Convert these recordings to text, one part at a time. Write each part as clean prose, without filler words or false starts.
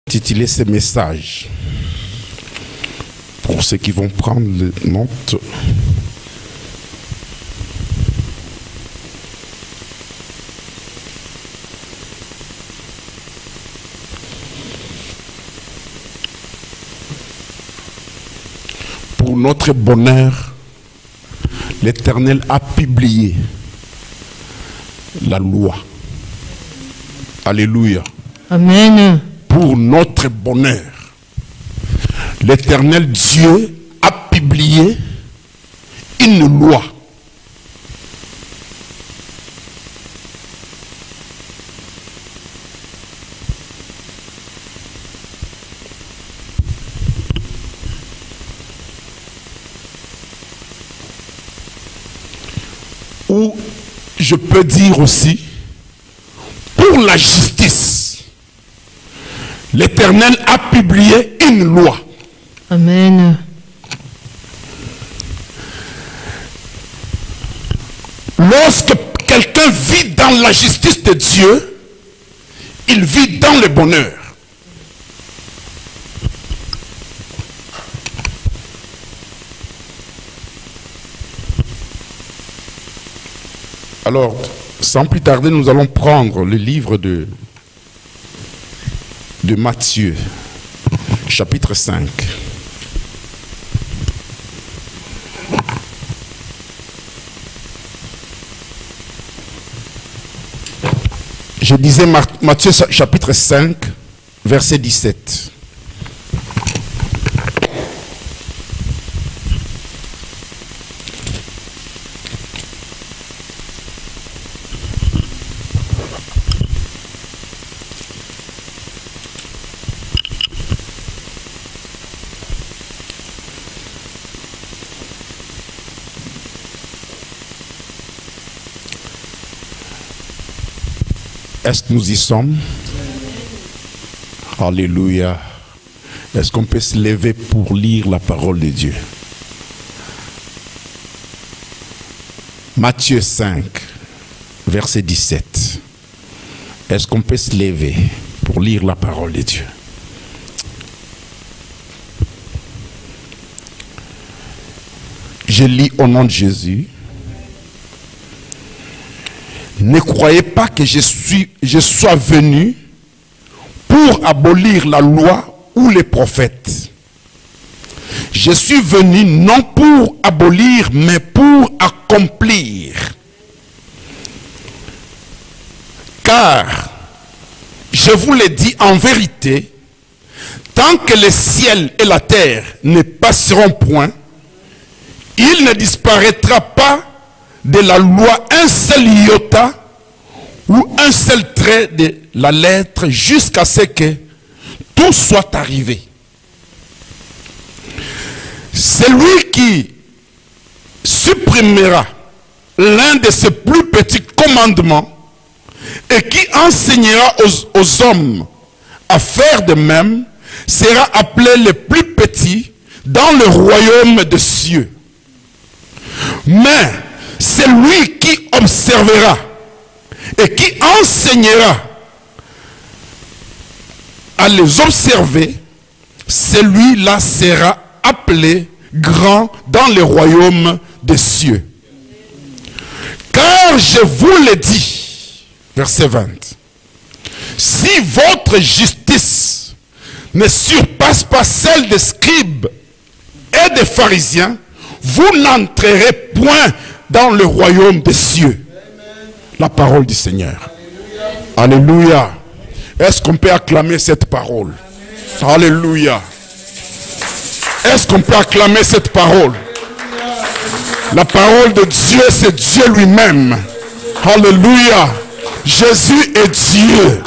Tituler ces messages pour ceux qui vont prendre les notes. Pour notre bonheur, l'Éternel a publié la loi. Alléluia. Amen. Pour notre bonheur, l'Éternel Dieu a publié une loi. Ou je peux dire aussi, pour la justice. L'Éternel a publié une loi. Amen. Lorsque quelqu'un vit dans la justice de Dieu, il vit dans le bonheur. Alors, sans plus tarder, nous allons prendre le livre de Matthieu, chapitre 5. Je disais Matthieu chapitre 5, verset 17. Est-ce que nous y sommes? Alléluia. Est-ce qu'on peut se lever pour lire la parole de Dieu? Matthieu 5, verset 17. Est-ce qu'on peut se lever pour lire la parole de Dieu? Je lis au nom de Jésus. Ne croyez pas que je sois venu pour abolir la loi ou les prophètes. Je suis venu non pour abolir, mais pour accomplir. Car, je vous le dis en vérité, tant que le ciel et la terre ne passeront point, il ne disparaîtra pas de la loi un seul iota ou un seul trait de la lettre jusqu'à ce que tout soit arrivé. Celui qui supprimera l'un de ces plus petits commandements et qui enseignera aux hommes à faire de même sera appelé le plus petit dans le royaume des cieux. Mais celui qui observera et qui enseignera à les observer, celui-là sera appelé grand dans le royaume des cieux. Car je vous le dis, verset 20, si votre justice ne surpasse pas celle des scribes et des pharisiens, vous n'entrerez point dans le royaume des cieux. La parole du Seigneur. Alléluia. Est-ce qu'on peut acclamer cette parole? Alléluia. Est-ce qu'on peut acclamer cette parole? La parole de Dieu, c'est Dieu lui-même. Alléluia. Jésus est Dieu.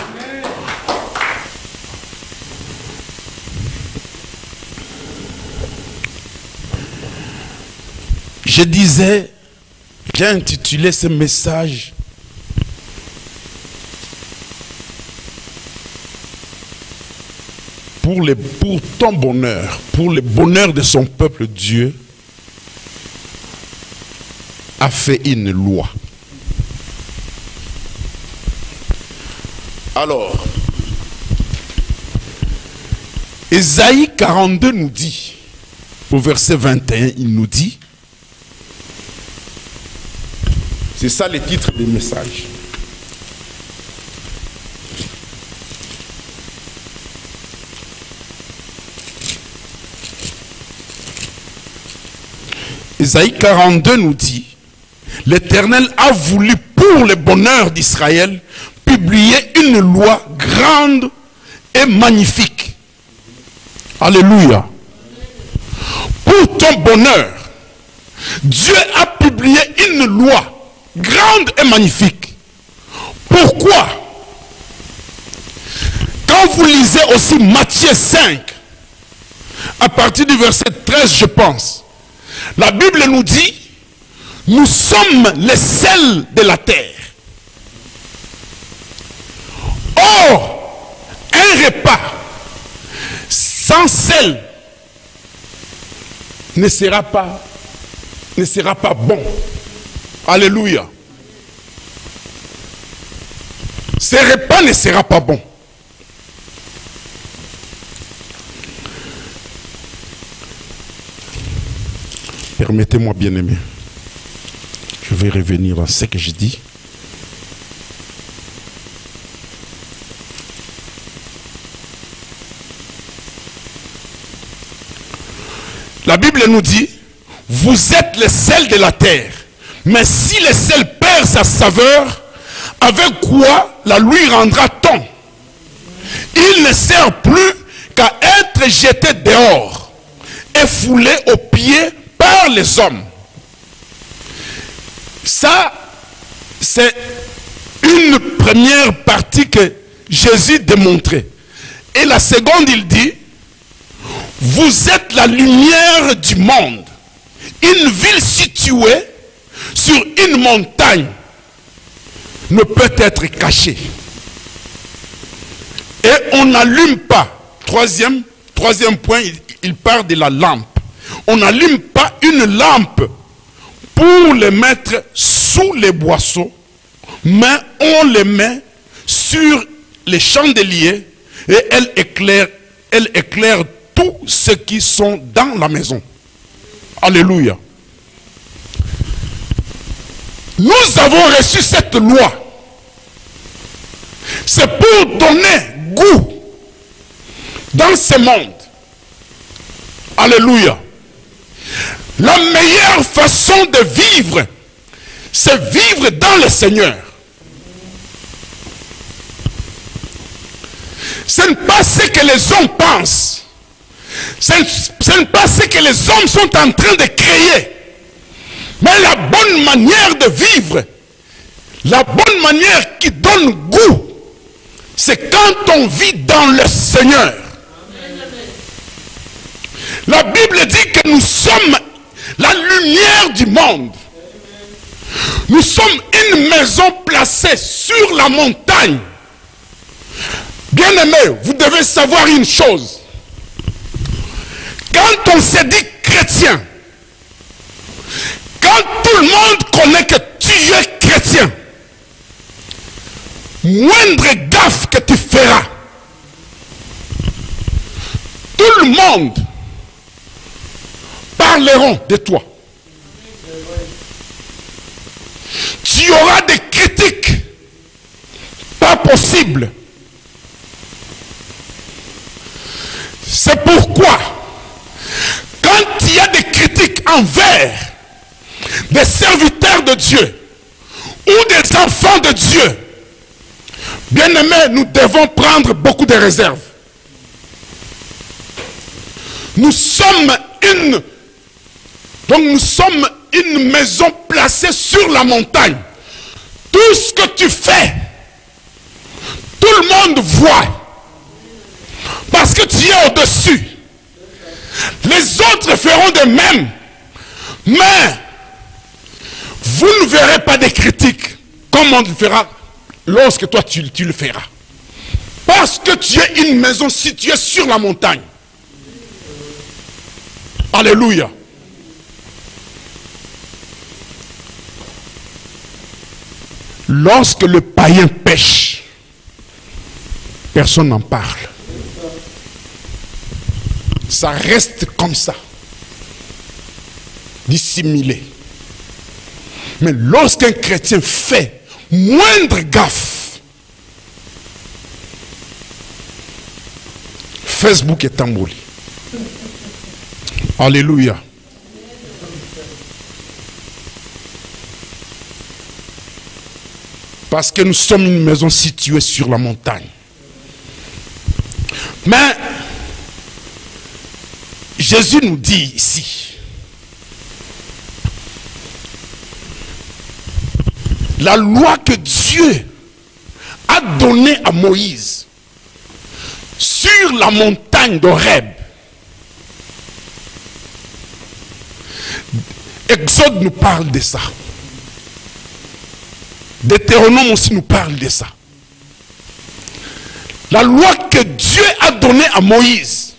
Je disais, j'ai intitulé ce message pour ton bonheur, pour le bonheur de son peuple, Dieu a fait une loi. Alors, Ésaïe 42 nous dit, au verset 21, il nous dit, c'est ça le titre du message. Ésaïe 42 nous dit, l'Éternel a voulu pour le bonheur d'Israël publier une loi grande et magnifique. Alléluia. Pour ton bonheur, Dieu a publié une loi grande et magnifique. Pourquoi? Quand vous lisez aussi Matthieu 5, à partir du verset 13, je pense, la Bible nous dit, nous sommes les sels de la terre. Or, un repas sans sel ne sera pas bon. Alléluia. Ce repas ne sera pas bon. Permettez-moi, bien-aimé. Je vais revenir à ce que je dis. La Bible nous dit, vous êtes le sel de la terre. Mais si le sel perd sa saveur, avec quoi la lui rendra-t-on? Il ne sert plus qu'à être jeté dehors et foulé aux pieds par les hommes. Ça, c'est une première partie que Jésus démontrait. Et la seconde, il dit, vous êtes la lumière du monde. Une ville située sur une montagne ne peut être cachée. Et on n'allume pas. Troisième point, il parle de la lampe. On n'allume pas une lampe pour les mettre sous les boisseaux, mais on les met sur les chandeliers et elle éclaire tous ceux qui sont dans la maison. Alléluia. Nous avons reçu cette loi. C'est pour donner goût dans ce monde. Alléluia. La meilleure façon de vivre, c'est vivre dans le Seigneur. Ce n'est pas ce que les hommes pensent. Ce n'est pas ce que les hommes sont en train de créer. Mais la bonne manière de vivre, la bonne manière qui donne goût, c'est quand on vit dans le Seigneur. La Bible dit que nous sommes la lumière du monde. Nous sommes une maison placée sur la montagne. Bien-aimés, vous devez savoir une chose. Quand on se dit chrétien, quand tout le monde connaît que tu es chrétien, moindre gaffe que tu feras, tout le monde parleront de toi. Tu auras des critiques pas possibles. C'est pourquoi quand il y a des critiques envers des serviteurs de Dieu ou des enfants de Dieu, bien-aimés, nous devons prendre beaucoup de réserves. Nous sommes une maison placée sur la montagne. Tout ce que tu fais, tout le monde voit. Parce que tu es au-dessus. Les autres feront de même. Mais vous ne verrez pas de critiques comme on le fera lorsque toi tu le feras. Parce que tu es une maison située sur la montagne. Alléluia. Lorsque le païen pêche, personne n'en parle. ça reste comme ça, dissimulé. Mais lorsqu'un chrétien fait moindre gaffe, Facebook est embolé. Alléluia. Parce que nous sommes une maison située sur la montagne. Mais Jésus nous dit ici, la loi que Dieu a donnée à Moïse sur la montagne d'Horeb, Exode nous parle de ça. Deutéronome aussi nous parle de ça. La loi que Dieu a donnée à Moïse.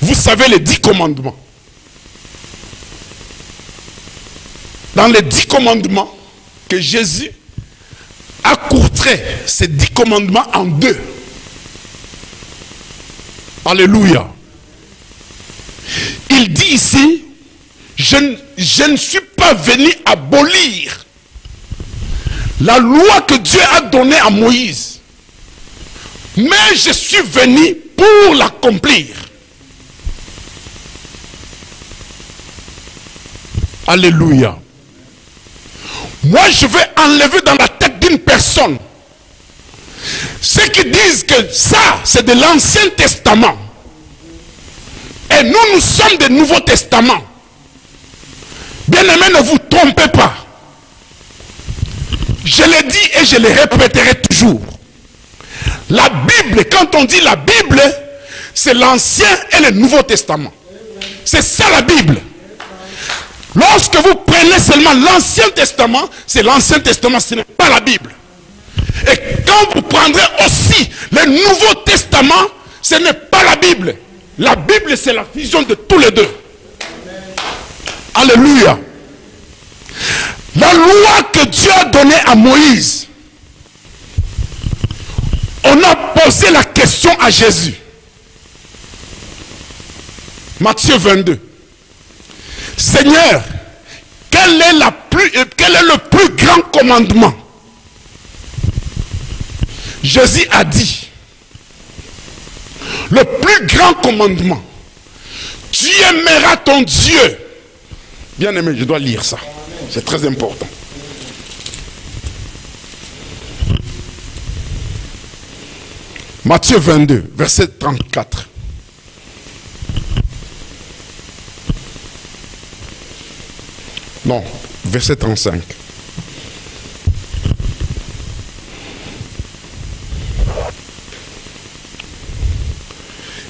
Vous savez les 10 commandements. Dans les 10 commandements, que Jésus a courté ces 10 commandements en 2. Alléluia. Il dit ici, je ne suis pas venu abolir la loi que Dieu a donnée à Moïse, mais je suis venu pour l'accomplir. Alléluia. Moi, je vais enlever dans la tête d'une personne ceux qui disent que ça, c'est de l'Ancien Testament. Et nous sommes du Nouveau Testament. Bien-aimés, ne vous trompez pas. Je l'ai dit et je le répéterai toujours. La Bible, quand on dit la Bible, c'est l'Ancien et le Nouveau Testament. C'est ça la Bible. Lorsque vous prenez seulement l'Ancien Testament, c'est l'Ancien Testament, ce n'est pas la Bible. Et quand vous prendrez aussi le Nouveau Testament, ce n'est pas la Bible. La Bible, c'est la fusion de tous les deux. Alléluia. La loi que Dieu a donnée à Moïse, on a posé la question à Jésus. Matthieu 22. Seigneur, quel est le plus grand commandement? Jésus a dit, le plus grand commandement, tu aimeras ton Dieu. Bien aimé, je dois lire ça. C'est très important. Matthieu 22, verset 34. Non, verset 35.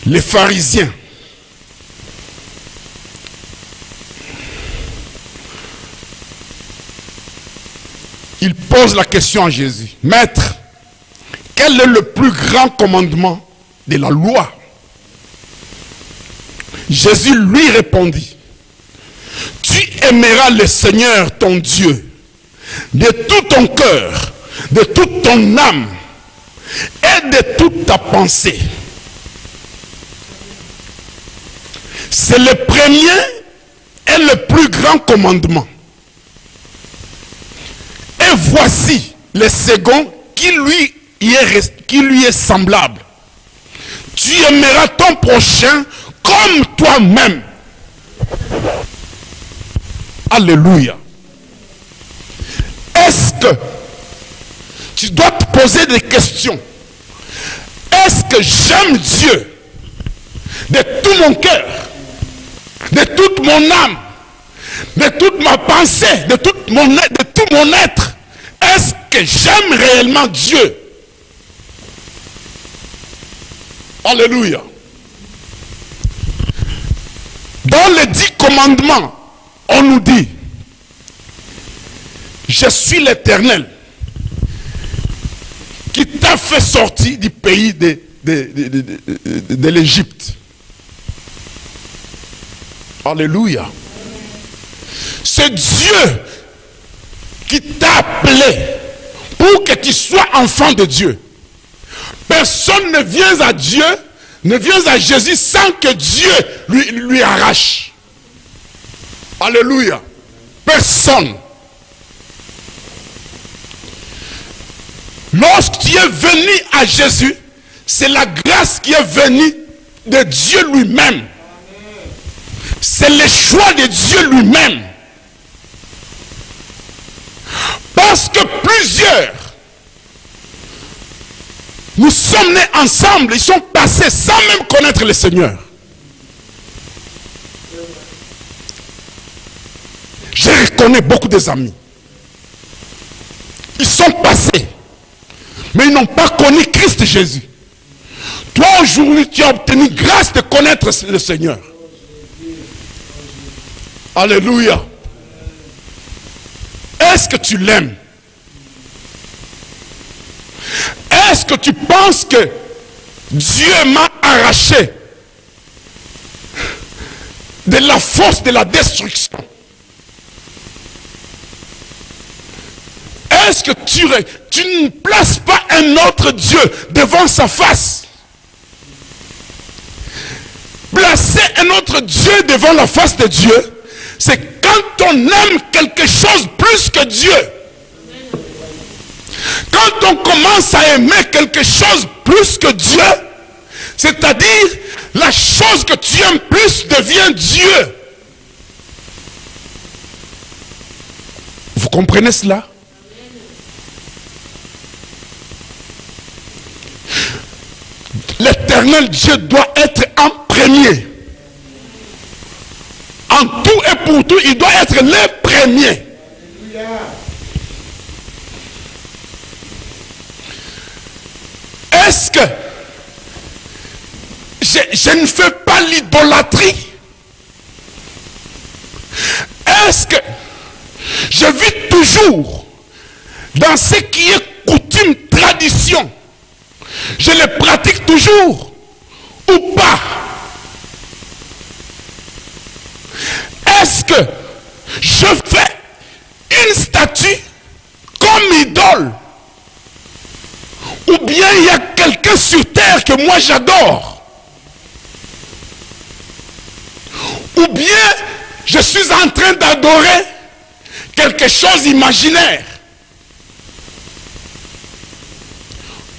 Les pharisiens ils posent la question à Jésus. Maître, quel est le plus grand commandement de la loi? Jésus lui répondit, tu aimeras le Seigneur ton Dieu de tout ton cœur, de toute ton âme et de toute ta pensée. C'est le premier et le plus grand commandement. Et voici le second qui lui est semblable. Tu aimeras ton prochain comme toi-même. Alléluia. Est-ce que tu dois te poser des questions? Est-ce que j'aime Dieu de tout mon cœur, de toute mon âme, de toute ma pensée, de tout mon être? Est-ce que j'aime réellement Dieu? Alléluia. Dans les 10 commandements, on nous dit, je suis l'Éternel qui t'a fait sortir du pays de l'Égypte. Alléluia. C'est Dieu qui t'a appelé pour que tu sois enfant de Dieu. personne ne vient à Dieu, ne vient à Jésus sans que Dieu lui arrache. Alléluia. Personne. Lorsque tu es venu à Jésus, c'est la grâce qui est venue de Dieu lui-même. C'est le choix de Dieu lui-même. Parce que plusieurs, nous sommes nés ensemble, ils sont passés sans même connaître le Seigneur. Je reconnais beaucoup des amis. Ils sont passés, mais ils n'ont pas connu Christ Jésus. Toi aujourd'hui, tu as obtenu grâce de connaître le Seigneur. Alléluia. Est-ce que tu l'aimes? Est-ce que tu penses que Dieu m'a arraché de la force de la destruction? Est-ce que tu ne places pas un autre Dieu devant sa face? Placer un autre Dieu devant la face de Dieu, c'est quand on aime quelque chose plus que Dieu. Quand on commence à aimer quelque chose plus que Dieu, c'est-à-dire la chose que tu aimes plus devient Dieu. Vous comprenez cela? L'éternel Dieu doit être en premier. En tout et pour tout, il doit être le premier. Est-ce que je ne fais pas l'idolâtrie? Est-ce que je vis toujours dans ce qui est coutume, tradition? Je le pratique toujours ou pas? Est-ce que je fais une statue comme idole? Ou bien il y a quelqu'un sur terre que moi j'adore? Ou bien je suis en train d'adorer quelque chose d'imaginaire?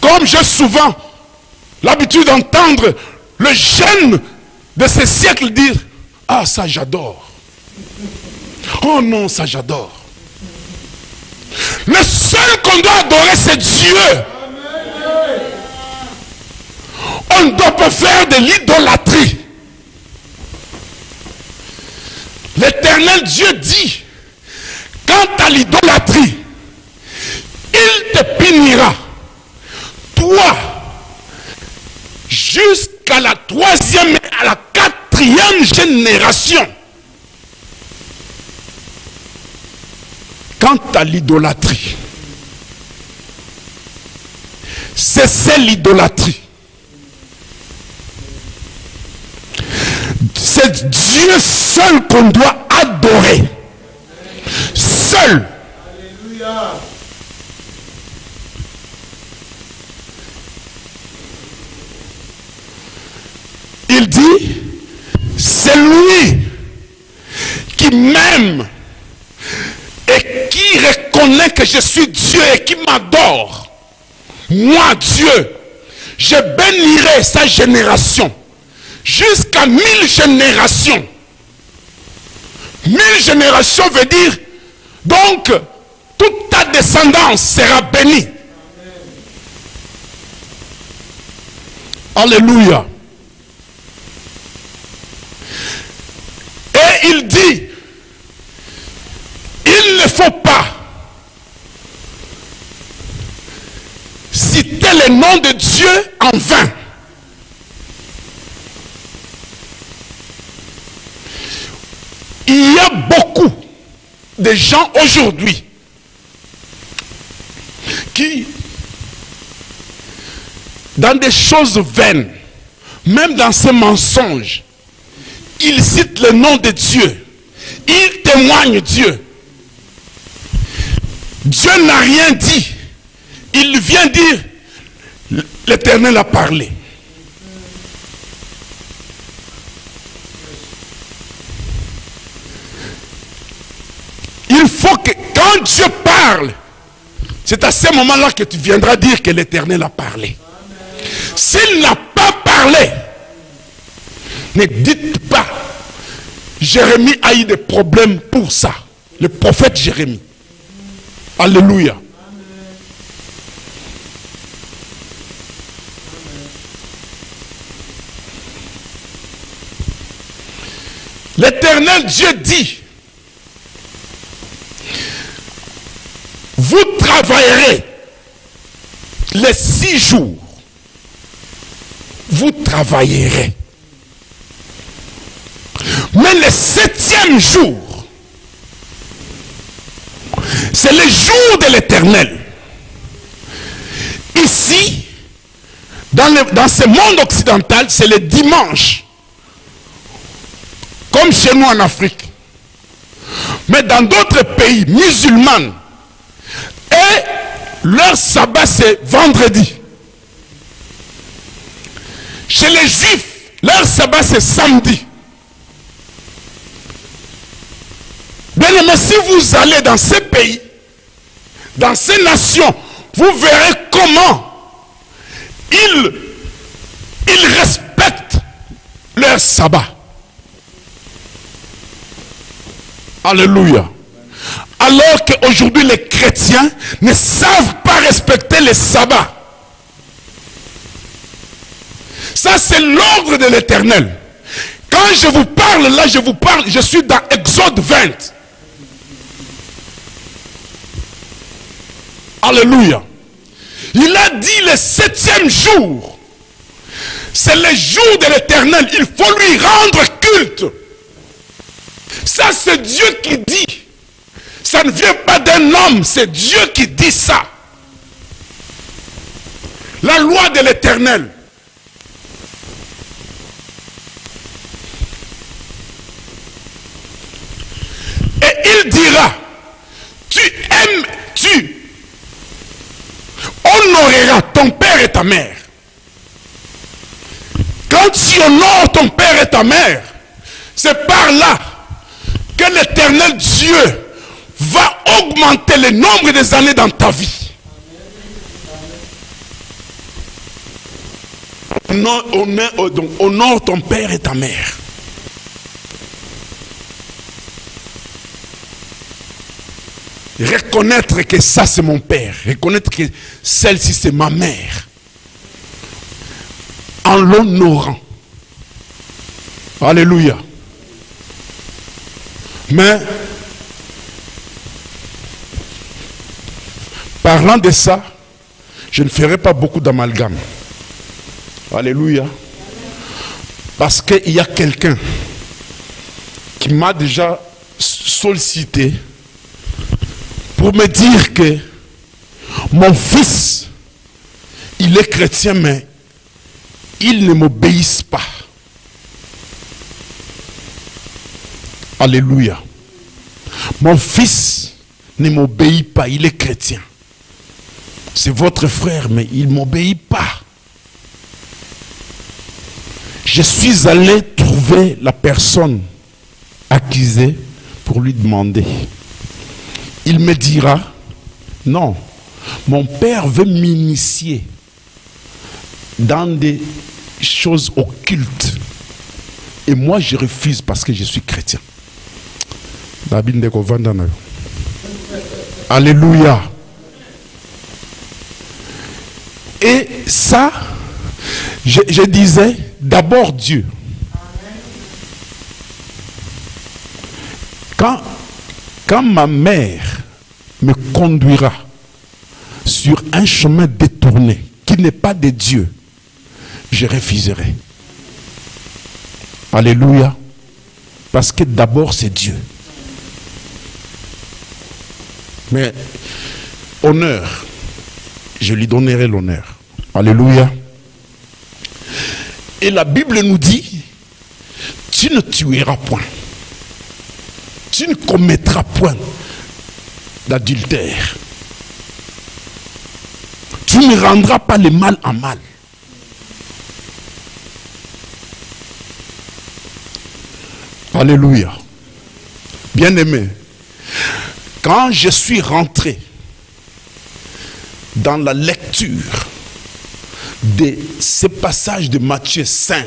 Comme j'ai souvent l'habitude d'entendre le jeune de ce siècle dire: ah, ça j'adore. Oh non, ça j'adore. Le seul qu'on doit adorer, c'est Dieu. On ne doit pas faire de l'idolâtrie. L'Éternel Dieu dit: quant à l'idolâtrie, il te punira, toi, jusqu'à la 3e et à la 4e génération. Quant à l'idolâtrie, c'est l'idolâtrie. C'est Dieu seul qu'on doit adorer. Seul. Alléluia. Il dit: c'est lui qui m'aime et qui reconnaît que je suis Dieu et qui m'adore. Moi, Dieu, je bénirai sa génération jusqu'à 1000 générations. 1000 générations veut dire donc toute ta descendance sera bénie. Alléluia. Et il dit: il ne faut pas citer le nom de Dieu en vain. Il y a beaucoup de gens aujourd'hui qui, dans des choses vaines, même dans ces mensonges, ils citent le nom de Dieu. Ils témoignent Dieu. Dieu n'a rien dit. Il vient dire: l'Éternel a parlé. Il faut que quand Dieu parle, c'est à ce moment-là que tu viendras dire que l'Éternel a parlé. S'il n'a pas parlé, ne dites pas. Jérémie a eu des problèmes pour ça. Le prophète Jérémie. Alléluia. L'Éternel Dieu dit, vous travaillerez les 6 jours. Vous travaillerez. Mais le 7e jour, c'est le jour de l'Éternel. Ici, dans ce monde occidental, c'est le dimanche. Comme chez nous en Afrique. Mais dans d'autres pays musulmans, et leur sabbat c'est vendredi. Chez les juifs, leur sabbat c'est samedi. Bien aimé, si vous allez dans ces pays, dans ces nations, vous verrez comment ils respectent leur sabbat. Alléluia. Alors qu'aujourd'hui les chrétiens ne savent pas respecter le sabbat. Ça c'est l'ordre de l'Éternel. Quand je vous parle là, je suis dans Exode 20. Alléluia. Il a dit le 7e jour. C'est le jour de l'Éternel. Il faut lui rendre culte. Ça c'est Dieu qui dit. Ça ne vient pas d'un homme, c'est Dieu qui dit ça. La loi de l'Éternel. Et il dira, tu honoreras ton père et ta mère. Quand tu honores ton père et ta mère, c'est par là que l'Éternel Dieu va augmenter le nombre des années dans ta vie. Honore ton père et ta mère. Reconnaître que ça c'est mon père. Reconnaître que celle-ci c'est ma mère. En l'honorant. Alléluia. Mais, parlant de ça, je ne ferai pas beaucoup d'amalgame. Alléluia. Parce qu'il y a quelqu'un qui m'a déjà sollicité pour me dire que mon fils, il est chrétien, mais il ne m'obéisse pas. Alléluia. Mon fils ne m'obéit pas, il est chrétien. C'est votre frère, mais il ne m'obéit pas. Je suis allé trouver la personne accusée pour lui demander. Il me dira, non, mon père veut m'initier dans des choses occultes. Et moi, je refuse parce que je suis chrétien. Alléluia. Et ça, je disais, d'abord Dieu. Quand ma mère me conduira sur un chemin détourné qui n'est pas de Dieu, je refuserai. Alléluia. Parce que d'abord c'est Dieu. Mais honneur, je lui donnerai l'honneur. Alléluia. Et la Bible nous dit, tu ne tueras point. Tu ne commettras point d'adultère. tu ne rendras pas le mal en mal. Alléluia. Bien-aimé, quand je suis rentré dans la lecture de ce passage de Matthieu 5,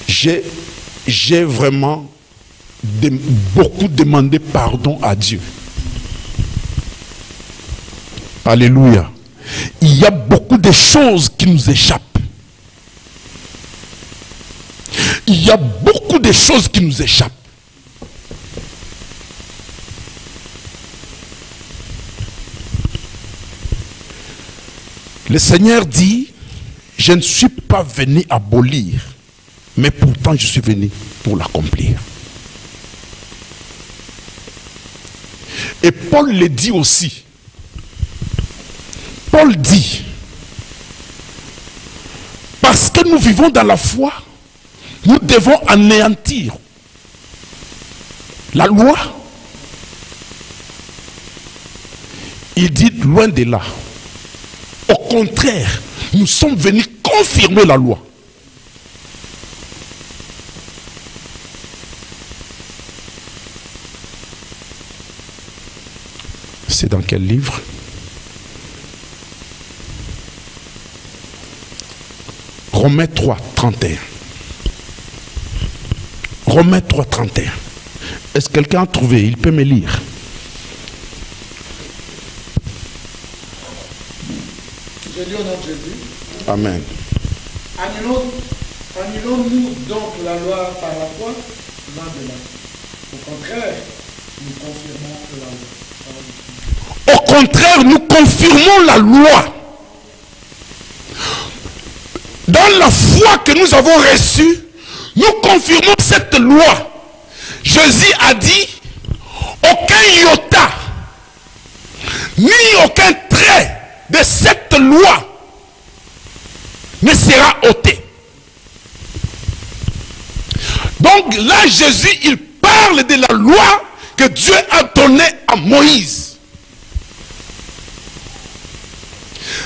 j'ai vraiment beaucoup demandé pardon à Dieu. Alléluia. Il y a beaucoup de choses qui nous échappent. Il y a beaucoup de choses qui nous échappent. Le Seigneur dit, je ne suis pas venu abolir, mais pourtant je suis venu pour l'accomplir. Et Paul le dit aussi. Paul dit, parce que nous vivons dans la foi, nous devons anéantir la loi. Il dit, loin de là. Au contraire, nous sommes venus confirmer la loi. C'est dans quel livre? Romains 3, 31. Romains 3, 31. Est-ce que quelqu'un a trouvé? Il peut me lire. Je dis au nom de Jésus. Amen. Annulons-nous donc la loi par la foi? Loin de là. Au contraire, nous confirmons la loi. Au contraire, nous confirmons la loi. Dans la foi que nous avons reçue, nous confirmons cette loi. Jésus a dit, aucun iota, ni aucun trait de cette loi ne sera ôté. Donc là, Jésus, il parle de la loi que Dieu a donnée à Moïse.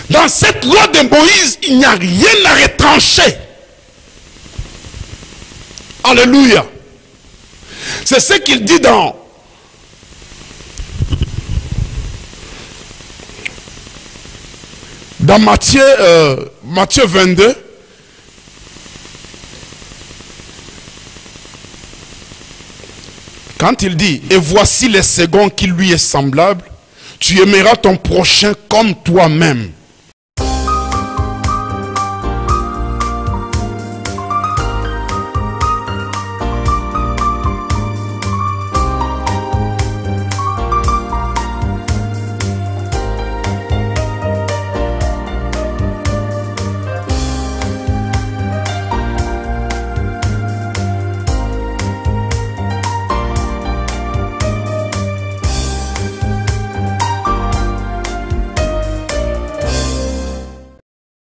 Dans cette loi de Moïse, il n'y a rien à retrancher. Alléluia. C'est ce qu'il dit dans Matthieu 22. Quand il dit, et voici le second qui lui est semblable, tu aimeras ton prochain comme toi-même.